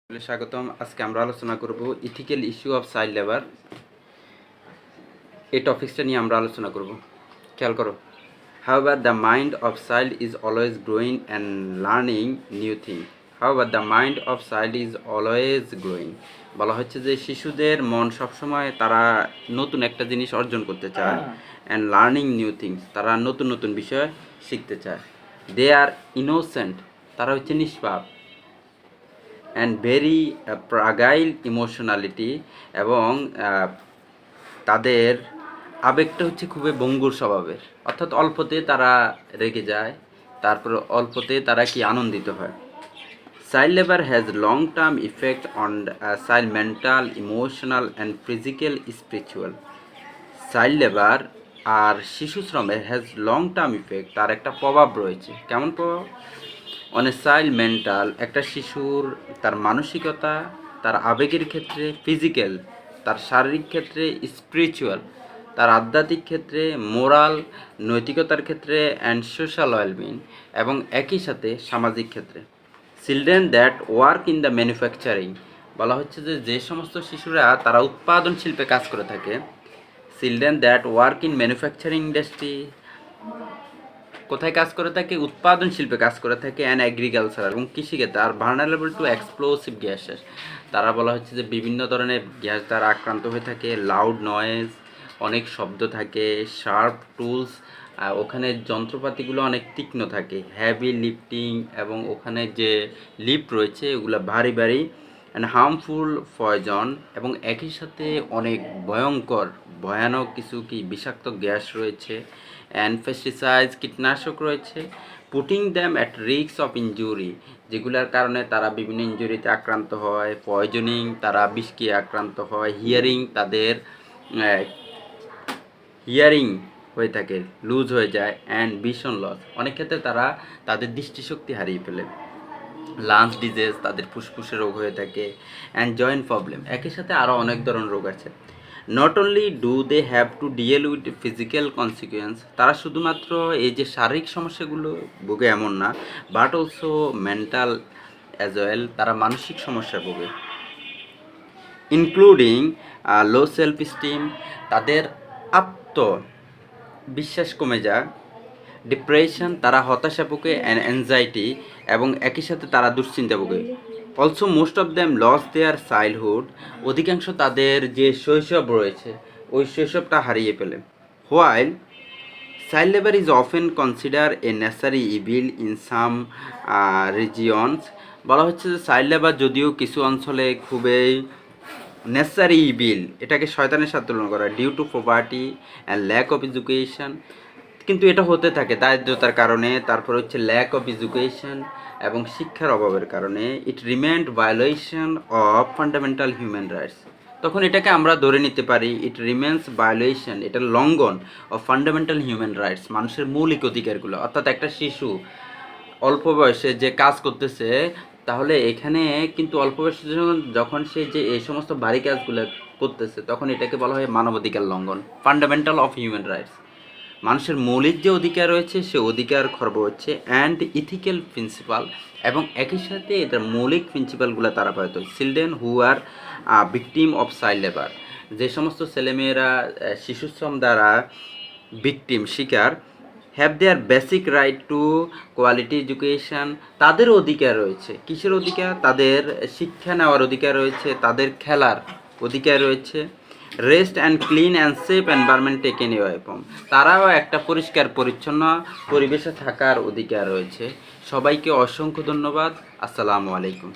স্বাগতম। আজকে আমরা আলোচনা করব ethical issue of child labour. এই টপিকসটা নিয়ে আমরা আলোচনা করব। খেয়াল করো, however the mind of child is always growing and learning new thing. However the mind of child is always growing. বলা হচ্ছে যে শিশুদের মন সবসময় তারা নতুন একটা জিনিস অর্জন করতে চায়, অ্যান্ড লার্নিং নিউ থিংস, তারা নতুন নতুন বিষয় শিখতে চায়। দে আর ইনোসেন্ট, তারা হচ্ছে নিষ্পাপ, অ্যান্ড ভেরি ফ্রাগাইল ইমোশনালিটি, এবং তাদের আবেগটা হচ্ছে খুবই ভঙ্গুর স্বভাবের, অর্থাৎ অল্পতে তারা রেগে যায়, তারপর অল্পতে তারা কি আনন্দিত হয়। Child labour has long term effect on child mental, emotional and physical, spiritual. Child labour আর শিশু শ্রমের হ্যাজ লং টার্ম ইফেক্ট, তার একটা প্রভাব রয়েছে। কেমন প্রভাব? অন এ চাইল্ড মেন্টাল, একটা শিশুর তার মানসিকতা, তার আবেগের ক্ষেত্রে; ফিজিক্যাল, তার শারীরিক ক্ষেত্রে; স্পিরিচুয়াল, তার আধ্যাত্মিক ক্ষেত্রে; মোরাল, নৈতিকতার ক্ষেত্রে; অ্যান্ড সোশ্যাল ওয়েলবিং, এবং একই সাথে সামাজিক ক্ষেত্রে। Children that work in the manufacturing, বলা হচ্ছে যে যে সমস্ত শিশুরা তারা উৎপাদন শিল্পে কাজ করে থাকে। Children that work in manufacturing industry, কোথায় কাজ করে থাকে? উৎপাদন শিল্পে কাজ করে থাকে। অ্যান্ড এগ্রিকালচার, এবং কৃষিক্ষেত্রে। আর ভার্নারেবল টু এক্সপ্লোসিভ গ্যাসেস, তারা বলা হচ্ছে যে বিভিন্ন ধরনের গ্যাস দ্বারা আক্রান্ত হয়ে থাকে। লাউড নয়েজ, অনেক শব্দ থাকে। শার্প টুলস, ওখানে যন্ত্রপাতিগুলো অনেক তীক্ষ্ণ থাকে। হ্যাভি লিফটিং, এবং ওখানে যে লিফট রয়েছে এগুলো ভারী ভারী। অ্যান্ড হার্মফুল পয়জন, এবং একই সাথে অনেক ভয়ানক কিছু বিষাক্ত গ্যাস রয়েছে। অ্যান্ড পেস্টিসাইডস, কীটনাশক রয়েছে। Putting them at risk of injury, যেগুলোর কারণে তারা বিভিন্ন ইনজুরিতে আক্রান্ত হয়। পয়জনিং, তারা বিষকে আক্রান্ত হয়। হিয়ারিং, তাদের হিয়ারিং হয়ে থাকে, লুজ হয়ে যায়। অ্যান্ড ভিশন লস, অনেক ক্ষেত্রে তারা তাদের দৃষ্টিশক্তি হারিয়ে ফেলে। লাংস ডিজিজ, তাদের ফুসফুসে রোগ হয়ে থাকে। অ্যান্ড জয়েন্ট প্রবলেম, একই সাথে আরও অনেক ধরনের রোগ আছে। Not only do they have to deal with physical consequence, তারা শুধুমাত্র এই যে শারীরিক সমস্যাগুলো ভোগে এমন না, but also mental as well, তারা মানসিক সমস্যা ভোগে। ইনক্লুডিং লো সেলফ স্টিম, তাদের আত্মবিশ্বাস কমে যায়। ডিপ্রেশন, তারা হতাশা ভোগে। অ্যান্ড অ্যাংজাইটি, এবং একই সাথে তারা দুশ্চিন্তা ভোগে। Also most of them lose their childhood, অধিকাংশ তাদের যে শৈশব রয়েছে ওই শৈশবটা হারিয়ে ফেলে। While child labour is often consider a necessary evil in some regions, বলা হচ্ছে যে চাইল্ড লেবার যদিও কিছু অঞ্চলে খুবই নেসারি ইভিল, এটাকে শয়তানের সাথে তুলনা করা, due to poverty and lack of education, কিন্তু এটা হতে থাকে দারিদ্রতার কারণে, তারপর হচ্ছে ল্যাক অফ এডুকেশন, এবং শিক্ষার অভাবের কারণে। It remained violation of fundamental human rights, তখন এটাকে আমরা ধরে নিতে পারি ইট রিমেন্স ভায়োলেশন, এটা লঙ্ঘন অফ ফান্ডামেন্টাল হিউম্যান রাইটস, মানুষের মৌলিক অধিকারগুলো। অর্থাৎ একটা শিশু অল্প বয়সে যে কাজ করতেছে, তাহলে এখানে কিন্তু অল্প বয়সে যখন সে যে এই সমস্ত ভারী কাজগুলো করতেছে, তখন এটাকে বলা হয় মানবাধিকার লঙ্ঘন, ফান্ডামেন্টাল অফ হিউম্যান রাইটস। মানুষের মৌলিক যে অধিকার রয়েছে সে অধিকার খর্ব হচ্ছে। অ্যান্ড ইথিক্যাল প্রিন্সিপাল, এবং একই সাথে এটার মৌলিক প্রিন্সিপালগুলো তারা পাইত। Children who are victim of child labour, যে সমস্ত ছেলেমেয়েরা শিশুশ্রম দ্বারা ভিকটিম, শিকার, have their basic right to quality education, তাদের অধিকার রয়েছে। কিসের অধিকার? তাদের শিক্ষা নেওয়ার অধিকার রয়েছে, তাদের খেলার অধিকার রয়েছে। Rest and clean and safe environment taken away from, তারাও একটা পরিষ্কার পরিচ্ছন্ন পরিবেশে থাকার অধিকার রয়েছে। সবাইকে অসংখ্য ধন্যবাদ। আসসালামু আলাইকুম।